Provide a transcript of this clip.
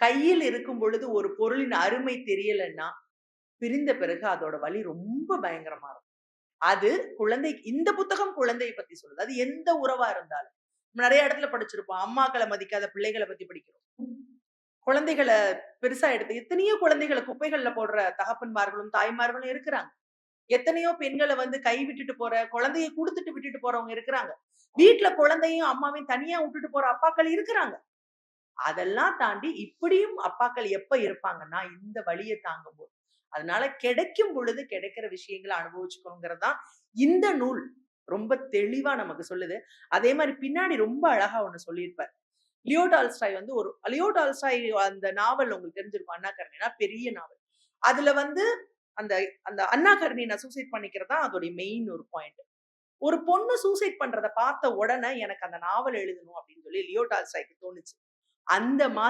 கையில் இருக்கும் பொழுது ஒரு பொருளின் அருமை தெரியலன்னா, பிரிந்த பிறகு அதோட வலி ரொம்ப பயங்கரமா இருக்கும். அது இந்த புத்தகம் குழந்தைய பத்தி சொல்லுது. அது எந்த உறவா இருந்தாலும். நெறைய இடத்துல படிச்சிருப்போம். அம்மாக்கள மதிக்காத பிள்ளைகள பத்தி படிக்கிறோம். குழந்தைகள பெருசா எடுத்து எத்தனையோ குழந்தைகள குப்பைகள்ல போடுற தகப்பன்மார்களும், தாய்மார்களும் இருக்கிறாங்க. எத்தனையோ பெண்கள வந்து கை விட்டுட்டு போற, குழந்தைய குடுத்துட்டு விட்டுட்டு போறவங்க இருக்கிறாங்க. வீட்ல குழந்தையும், அம்மாவையும் தனியா விட்டுட்டு போற அப்பாக்கள் இருக்கிறாங்க. அதெல்லாம் தாண்டி இப்படியும் அப்பாக்கள் எப்ப இருப்பாங்கன்னா, இந்த வலிய தாங்கும்போது. அதனால கிடைக்கும் பொழுது கிடைக்கிற விஷயங்கள அனுபவிச்சுக்கணுங்கிறது தான் இந்த நூல் ரொம்ப தெளிவா நமக்கு சொல்லுது. அதே மாரி பின்னாடி ரொம்ப அழகா ஒண்ணு சொல்லியிருப்பார். லியோ டால்ஸ்டாய் அந்த நாவல் உங்களுக்கு தெரிஞ்சிருக்கும். அன்னா கரேனினா பெரிய நாவல். அதுல வந்து அந்த அந்த அன்னா கரேனினா சூசைட் பண்ணிக்கிறது தான் அதோடைய மெயின் ஒரு பாயிண்ட். ஒரு பொண்ணு சூசைட் பண்றத பார்த்த உடனே எனக்கு அந்த நாவல் எழுதணும் அப்படின்னு சொல்லி லியோ டால்ஸ்டாய்க்கு தோணுச்சு. அந்த